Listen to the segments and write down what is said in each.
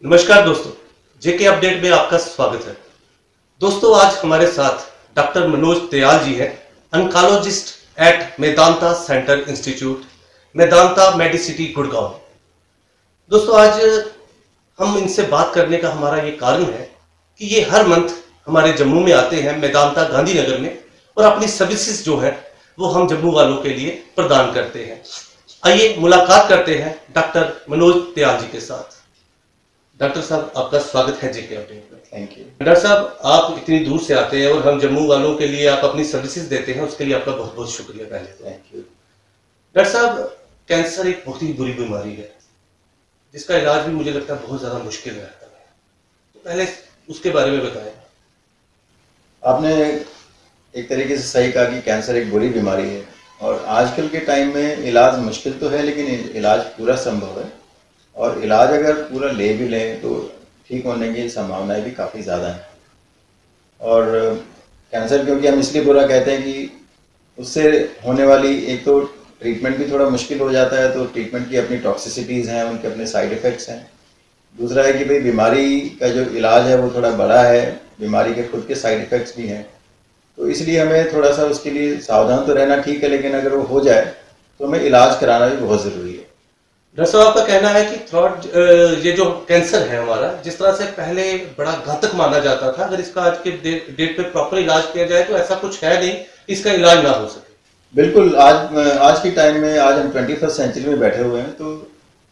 नमस्कार दोस्तों, जेके अपडेट में आपका स्वागत है। दोस्तों, आज हमारे साथ डॉक्टर मनोज दयाल जी हैं, oncologist at Medanta centre institute, Medanta Medicity Gurgaon. दोस्तों, आज हम इनसे बात करने का हमारा ये कारण है कि ये हर मंथ हमारे जम्मू में आते हैं, मेदांता गांधीनगर में, और अपनी सर्विसेज जो है वो हम जम्मू वालों के लिए प्रदान करते हैं। आइए मुलाकात करते हैं डॉक्टर मनोज दयाल जी के साथ। डॉक्टर साहब, आपका स्वागत है जेके अपडेट में। Thank you. डॉक्टर साहब, आप इतनी दूर से आते हैं और हम जम्मू वालों के लिए आप अपनी सर्विसेज देते हैं, उसके लिए आपका बहुत बहुत शुक्रिया। पहले तो थैंक यू। डॉक्टर साहब, कैंसर एक बहुत ही बुरी बीमारी है जिसका इलाज भी मुझे लगता है बहुत ज्यादा मुश्किल रहता है, तो पहले उसके बारे में बताएं। आपने एक तरीके से सही कहा कि कैंसर एक बुरी बीमारी है और आजकल के टाइम में इलाज मुश्किल तो है, लेकिन इलाज पूरा संभव है और इलाज अगर पूरा ले भी लें तो ठीक होने की संभावनाएं भी काफ़ी ज़्यादा हैं। और कैंसर क्योंकि हम इसलिए बुरा कहते हैं कि उससे होने वाली एक तो ट्रीटमेंट भी थोड़ा मुश्किल हो जाता है, तो ट्रीटमेंट की अपनी टॉक्सिसिटीज़ हैं, उनके अपने साइड इफ़ेक्ट्स हैं। दूसरा है कि भाई बीमारी का जो इलाज है वो थोड़ा बड़ा है, बीमारी के खुद के साइड इफ़ेक्ट्स भी हैं, तो इसलिए हमें थोड़ा सा उसके लिए सावधान तो रहना ठीक है, लेकिन अगर वो हो जाए तो हमें इलाज कराना भी बहुत ज़रूरी है। डॉक्टर साहब, आपका कहना है कि थ्रोट ये जो कैंसर है हमारा, जिस तरह से पहले बड़ा घातक माना जाता था, अगर इसका आज के डेट पे प्रॉपर इलाज किया जाए तो ऐसा कुछ है नहीं इसका इलाज ना हो सके। बिल्कुल, आज के टाइम में आज हम 21st सेंचुरी में बैठे हुए हैं, तो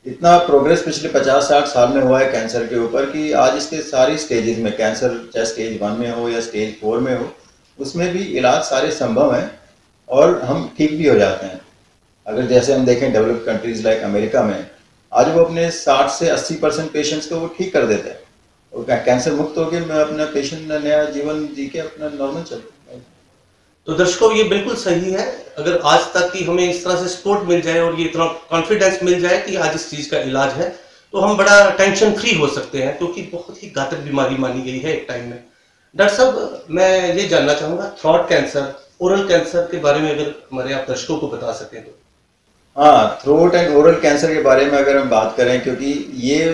इतना प्रोग्रेस पिछले 50-60 साल में हुआ है कैंसर के ऊपर कि आज इसके सारी स्टेजेस में, कैंसर चाहे स्टेज 1 में हो या स्टेज 4 में हो, उसमें भी इलाज सारे संभव हैं और हम ठीक भी हो जाते हैं। अगर जैसे हम देखें डेवलप्ड कंट्रीज लाइक अमेरिका में, आज वो अपने 60 से 80% पेशेंट्स को वो ठीक कर देते हैं और कैंसर मुक्त होकर अपना पेशेंट नया जीवन जी के अपना नॉर्मल चलते हैं। तो दर्शकों, ये बिल्कुल सही है। अगर आज तक की हमें इस तरह से सपोर्ट मिल जाए और ये इतना कॉन्फिडेंस मिल जाए कि आज इस चीज का इलाज है, तो हम बड़ा टेंशन फ्री हो सकते हैं, क्योंकि बहुत ही घातक बीमारी मानी गई है एक टाइम में। डॉक्टर साहब, मैं ये जानना चाहूंगा, थ्रोट कैंसर, ओरल कैंसर के बारे में अगर हमारे आप दर्शकों को बता सकें तो। हाँ, थ्रोट एंड ओरल कैंसर के बारे में अगर हम बात करें, क्योंकि ये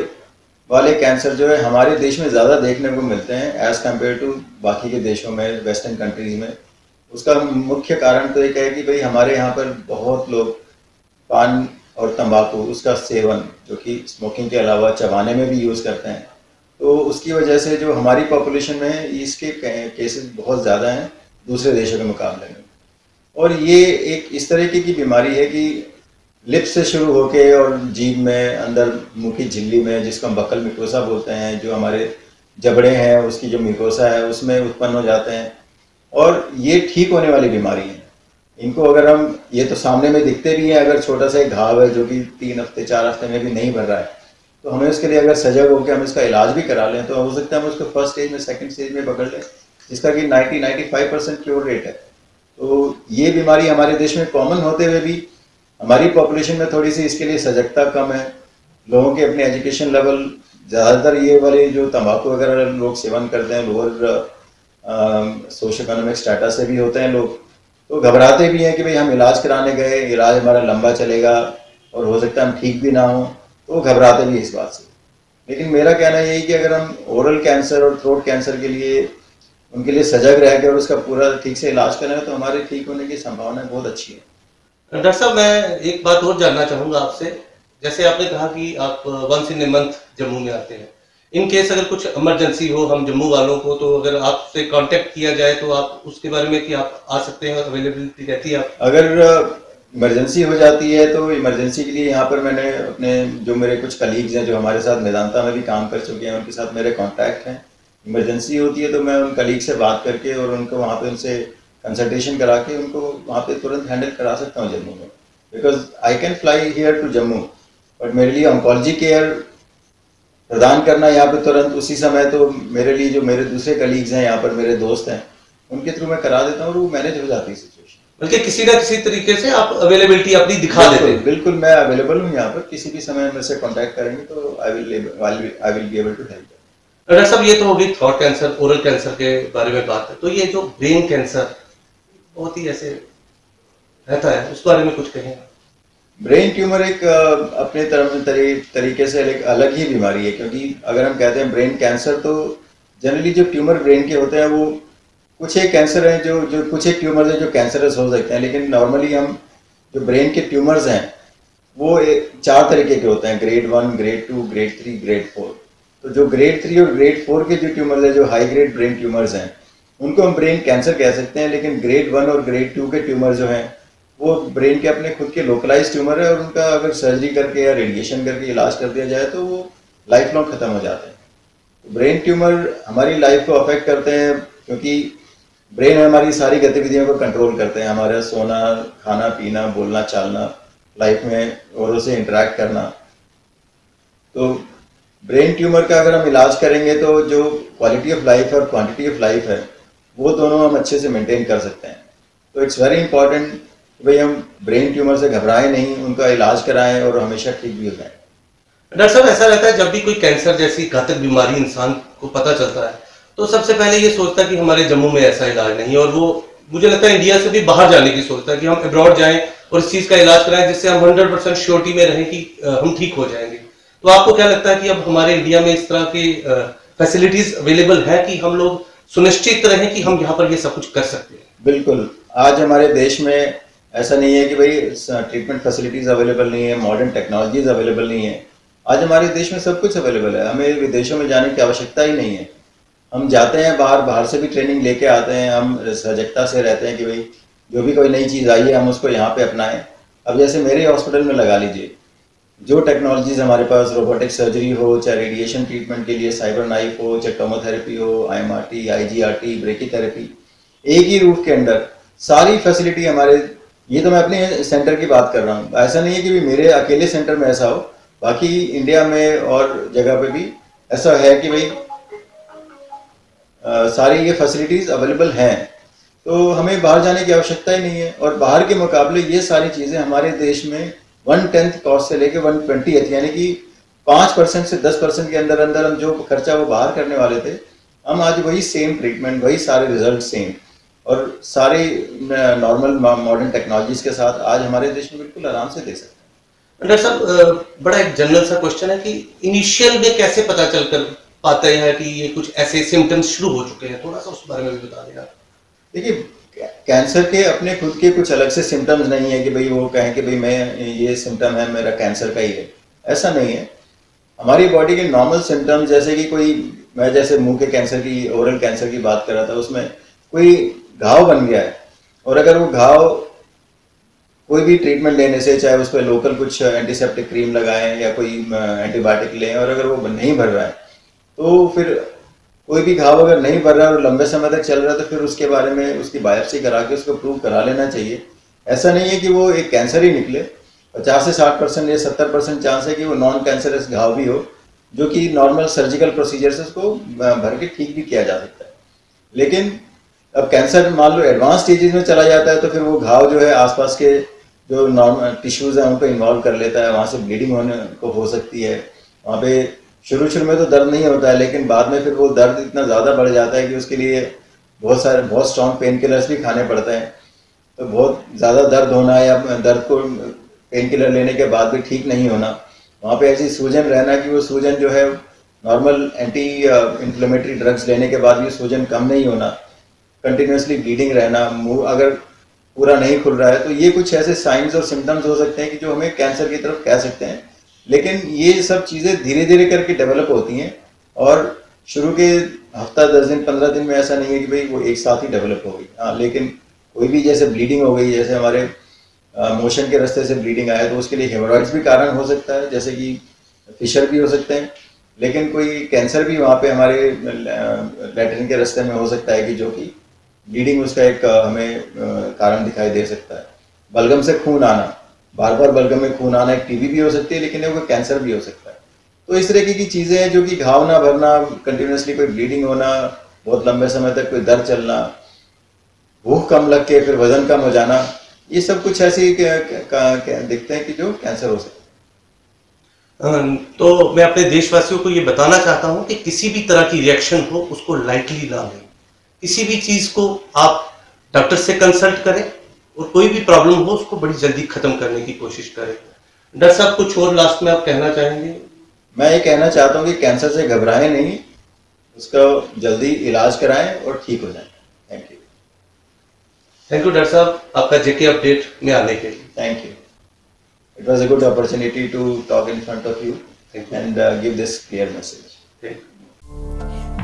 वाले कैंसर जो है हमारे देश में ज़्यादा देखने को मिलते हैं एज़ कम्पेयर टू बाकी के देशों में, वेस्टर्न कंट्रीज़ में। उसका मुख्य कारण तो एक है कि भाई हमारे यहाँ पर बहुत लोग पान और तंबाकू उसका सेवन, जो कि स्मोकिंग के अलावा चबाने में भी यूज़ करते हैं, तो उसकी वजह से जो हमारी पॉपुलेशन में इसके केसेस बहुत ज़्यादा हैं दूसरे देशों के मुकाबले में। और ये एक इस तरीके की बीमारी है कि लिप्स से शुरू होके और जीभ में, अंदर मुंह की झिल्ली में, जिसको हम बक्कल मिकोसा बोलते हैं, जो हमारे जबड़े हैं उसकी जो मिकोसा है उसमें उत्पन्न हो जाते हैं और ये ठीक होने वाली बीमारी है। इनको अगर हम, ये तो सामने में दिखते भी हैं, अगर छोटा सा एक घाव है जो कि 3 हफ्ते 4 हफ्ते में भी नहीं भर रहा है, तो हमें उसके लिए अगर सजग होकर हम इसका इलाज भी करा लें तो हो सकता है हम उसको फर्स्ट स्टेज में, सेकंड स्टेज में पकड़ लें, जिसका कि 90-95% क्योर रेट है। तो ये बीमारी हमारे देश में कॉमन होते हुए भी हमारी पॉपुलेशन में थोड़ी सी इसके लिए सजगता कम है। लोगों के अपने एजुकेशन लेवल, ज़्यादातर ये वाले जो तंबाकू वगैरह लोग सेवन करते हैं, लोअर सोशल इकोनॉमिक स्टेटस से भी होते हैं लोग, तो घबराते भी हैं कि भाई हम इलाज कराने गए, इलाज हमारा लंबा चलेगा और हो सकता है हम ठीक भी ना हो, तो वो घबराते भी इस बात से। लेकिन मेरा कहना यही कि अगर हम ओरल कैंसर और थ्रोट कैंसर के लिए, उनके लिए सजग रह के और उसका पूरा ठीक से इलाज करें तो हमारे ठीक होने की संभावना बहुत अच्छी है। डॉक्टर साहब, मैं एक बात और जानना चाहूंगा आपसे। जैसे आपने कहा कि आप once in a month Jammu में आते हैं, इन केस अगर कुछ इमरजेंसी हो हम जम्मू वालों को, तो अगर आपसे कांटेक्ट किया जाए तो आप उसके बारे में कि आप आ सकते हैं, अवेलेबिलिटी रहती है? आप अगर इमरजेंसी हो जाती है तो इमरजेंसी के लिए यहाँ पर मैंने अपने जो मेरे कुछ कलीग्स हैं जो हमारे साथ मेदांता में भी काम कर चुके हैं, उनके साथ मेरे कॉन्टैक्ट हैं। इमरजेंसी होती है तो मैं उन कलीग से बात करके और उनको वहाँ पे उनसे कंसल्टेशन करा के उनको वहाँ पे तुरंत हैंडल करा सकता हूँ जम्मू में, because I can fly here to Jammu, but मेरे लिए ऑन्कोलॉजी केयर प्रदान करना यहाँ पे तुरंत उसी समय, तो मेरे लिए जो मेरे दूसरे कलीग्स हैं यहाँ पर, मेरे दोस्त हैं, उनके थ्रू मैं करा देता हूँ और वो मैनेज हो जाती है सिचुएशन। बल्कि किसी ना किसी तरीके से आप अवेलेबिलिटी अपनी दिखा देते हैं। बिल्कुल, मैं अवेलेबल हूँ यहाँ पर, किसी भी समय मेरे से कॉन्टैक्ट करेंगे तो I will be able to help. Doctor साहब, ये तो होगी थ्रोट कैंसर, ओरल कैंसर के बारे में बात है, तो ये जो ब्रेन कैंसर बहुत ही ऐसे रहता है, उस बारे में कुछ कहें? ब्रेन ट्यूमर एक अपने तरीके से एक अलग ही बीमारी है, क्योंकि अगर हम कहते हैं ब्रेन कैंसर, तो जनरली जो ट्यूमर ब्रेन के होते हैं वो कुछ एक कैंसर हैं जो कुछ एक ट्यूमर्स हैं जो कैंसरस हो सकते हैं, लेकिन नॉर्मली हम जो ब्रेन के ट्यूमर्स हैं वो 4 तरीके के होते हैं, ग्रेड 1, ग्रेड 2, ग्रेड 3, ग्रेड 4। तो जो ग्रेड 3 और ग्रेड 4 के जो ट्यूमर्स हैं, जो हाई ग्रेड ब्रेन ट्यूमर्स हैं, उनको हम ब्रेन कैंसर कह सकते हैं। लेकिन ग्रेड 1 और ग्रेड 2 के ट्यूमर जो हैं वो ब्रेन के अपने खुद के लोकलाइज ट्यूमर है, और उनका अगर सर्जरी करके या रेडिएशन करके इलाज कर दिया जाए तो वो लाइफ लॉन्ग खत्म हो जाते हैं। तो ब्रेन ट्यूमर हमारी लाइफ को अफेक्ट करते हैं, क्योंकि ब्रेन हमारी सारी गतिविधियों को कंट्रोल करते हैं, हमारा सोना, खाना पीना, बोलना चालना, लाइफ में औरों से इंटरेक्ट करना। तो ब्रेन ट्यूमर का अगर हम इलाज करेंगे तो जो क्वालिटी ऑफ लाइफ और क्वांटिटी ऑफ लाइफ है वो दोनों हम अच्छे से मेंटेन कर सकते हैं। तो इट्स वेरी इंपॉर्टेंट कि भाई हम ब्रेन ट्यूमर से घबराएं नहीं, उनका इलाज कराएं और हमेशा ठीक भी हो जाएं। डॉक्टर साहब, ऐसा रहता है जब भी कोई कैंसर जैसी घातक बीमारी इंसान को पता चलता है तो सबसे पहले ये सोचता है कि हमारे जम्मू में ऐसा इलाज नहीं है, और वो मुझे लगता है इंडिया से भी बाहर जाने की सोचता है कि हम अब्रॉड जाएं और इस चीज का इलाज कराएं जिससे हम 100% श्योरिटी में रहें कि हम ठीक हो जाएंगे। तो आपको क्या लगता है कि अब हमारे इंडिया में इस तरह की फैसिलिटीज अवेलेबल है कि हम लोग सुनिश्चित रहें कि हम यहाँ पर ये सब कुछ कर सकते हैं? बिल्कुल। आज हमारे देश में ऐसा नहीं है कि भाई ट्रीटमेंट फैसिलिटीज अवेलेबल नहीं है, मॉडर्न टेक्नोलॉजीज अवेलेबल नहीं है। आज हमारे देश में सब कुछ अवेलेबल है, हमें विदेशों में जाने की आवश्यकता ही नहीं है। हम जाते हैं बाहर से भी ट्रेनिंग लेके आते हैं, हम सजगता से रहते हैं कि भाई जो भी कोई नई चीज़ आई है हम उसको यहाँ पे अपनाएं। अब जैसे मेरे हॉस्पिटल में लगा लीजिए, जो टेक्नोलॉजीज हमारे पास, रोबोटिक सर्जरी हो, चाहे रेडिएशन ट्रीटमेंट के लिए साइबर नाइफ हो, चाहे टोमोथेरेपी हो, IMRT, IGRT, ब्रेकीथेरेपी, एक ही रूफ के अंदर सारी फैसिलिटी हमारे। ये तो मैं अपने सेंटर की बात कर रहा हूँ, ऐसा नहीं है कि मेरे अकेले सेंटर में ऐसा हो, बाकी इंडिया में और जगह पे भी ऐसा है कि भाई सारी ये फैसिलिटीज अवेलेबल हैं। तो हमें बाहर जाने की आवश्यकता ही नहीं है, और बाहर के मुकाबले ये सारी चीज़ें हमारे देश में 1/10 कॉस्ट से लेके 1/20, यानी कि 5% से 10% के अंदर अंदर हम जो खर्चा वो बाहर करने वाले थे, हम आज वही सेम ट्रीटमेंट, वही सारे रिजल्ट सेम और सारे नॉर्मल मॉडर्न टेक्नोलॉजीज के साथ आज हमारे देश में बिल्कुल आराम से दे सकते हैं। डॉक्टर साहब, बड़ा एक जनरल सा क्वेश्चन है कि इनिशियल में कैसे पता चलकर पाते हैं कि ये कुछ ऐसे सिम्टम्स शुरू हो चुके हैं? थोड़ा सा उस बारे में भी बता दें आप। देखिए, कैंसर के अपने खुद के कुछ अलग से सिम्टम्स नहीं है कि भाई वो कहें कि भाई मैं ये सिम्टम है मेरा कैंसर का ही है, ऐसा नहीं है। हमारी बॉडी के नॉर्मल सिम्टम्स, जैसे कि कोई, मैं जैसे मुंह के कैंसर की, ओरल कैंसर की बात कर रहा था, उसमें कोई घाव बन गया है, और अगर वो घाव कोई भी ट्रीटमेंट लेने से, चाहे उस पर लोकल कुछ एंटीसेप्टिक क्रीम लगाएं या कोई एंटीबायोटिक लें, और अगर वो नहीं भर रहा है, तो फिर कोई भी घाव अगर नहीं भर रहा है और लंबे समय तक चल रहा है, तो फिर उसके बारे में उसकी बायोप्सी करा के उसको प्रूव करा लेना चाहिए। ऐसा नहीं है कि वो एक कैंसर ही निकले, 50 से 60% या 70% चांस है कि वो नॉन कैंसरस घाव भी हो, जो कि नॉर्मल सर्जिकल प्रोसीजर से उसको भर के ठीक भी किया जा सकता है। लेकिन अब कैंसर मान लो एडवांस स्टेजेस में चला जाता है, तो फिर वो घाव जो है आसपास के जो नॉर्मल टिश्यूज हैं उनको इन्वॉल्व कर लेता है, वहाँ से ब्लीडिंग होने को हो सकती है। वहाँ पे शुरू में तो दर्द नहीं होता है, लेकिन बाद में फिर वो दर्द इतना ज़्यादा बढ़ जाता है कि उसके लिए बहुत स्ट्रॉन्ग पेन किलर्स भी खाने पड़ते हैं। तो बहुत ज़्यादा दर्द होना या दर्द को पेन किलर लेने के बाद भी ठीक नहीं होना, वहाँ पे ऐसी सूजन रहना कि वो सूजन जो है नॉर्मल एंटी इन्फ्लेमेटरी ड्रग्स लेने के बाद भी सूजन कम नहीं होना, कंटिन्यूसली ब्लीडिंग रहना, मुंह अगर पूरा नहीं खुल रहा है, तो ये कुछ ऐसे साइंस और सिम्टम्स हो सकते हैं कि जो हमें कैंसर की तरफ कह सकते हैं। लेकिन ये सब चीज़ें धीरे धीरे करके डेवलप होती हैं, और शुरू के हफ्ता 10 दिन 15 दिन में ऐसा नहीं है कि भाई वो एक साथ ही डेवलप हो गई। हाँ, लेकिन कोई भी जैसे ब्लीडिंग हो गई, जैसे हमारे मोशन के रास्ते से ब्लीडिंग आया, तो उसके लिए हेमोरॉइड्स भी कारण हो सकता है, जैसे कि फिशर भी हो सकते हैं। लेकिन कोई कैंसर भी वहाँ पे हमारे लैट्रिन के रास्ते में हो सकता है कि जो कि ब्लीडिंग उसका एक हमें कारण दिखाई दे सकता है। बलगम से खून आना, बार बार बलगम में खून आना एक टीबी भी हो सकती है, लेकिन वो कैंसर भी हो सकता है। तो इस तरीके की चीज़ें हैं जो कि घाव ना भरना, कंटिन्यूसली कोई ब्लीडिंग होना, बहुत लंबे समय तक कोई दर्द चलना, भूख कम लग के फिर वजन कम हो जाना, ये सब कुछ ऐसे दिखते हैं कि जो कैंसर हो सकता है। तो मैं अपने देशवासियों को ये बताना चाहता हूँ कि किसी भी तरह की रिएक्शन हो उसको लाइटली ना लें। किसी भी चीज़ को आप डॉक्टर से कंसल्ट करें, और कोई भी प्रॉब्लम हो उसको बड़ी जल्दी खत्म करने की कोशिश करें। डॉक्टर साहब, कुछ और लास्ट में आप कहना चाहेंगे? मैं ये कहना चाहता हूँ कि कैंसर से घबराएं नहीं, उसका जल्दी इलाज कराएं और ठीक हो जाएं। Thank you. Thank you doctor साहब, आपका जेके अपडेट में आने के लिए। Thank you. It was a good opportunity to talk in front of you and give this clear message.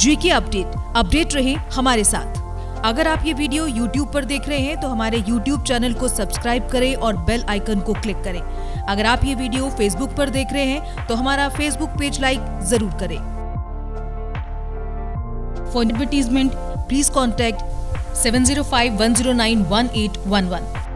JK update रहे हमारे साथ। अगर आप ये वीडियो YouTube पर देख रहे हैं तो हमारे YouTube चैनल को सब्सक्राइब करें और बेल आइकन को क्लिक करें। अगर आप ये वीडियो Facebook पर देख रहे हैं तो हमारा Facebook पेज लाइक जरूर करें। For advertisement please contact 7051091811।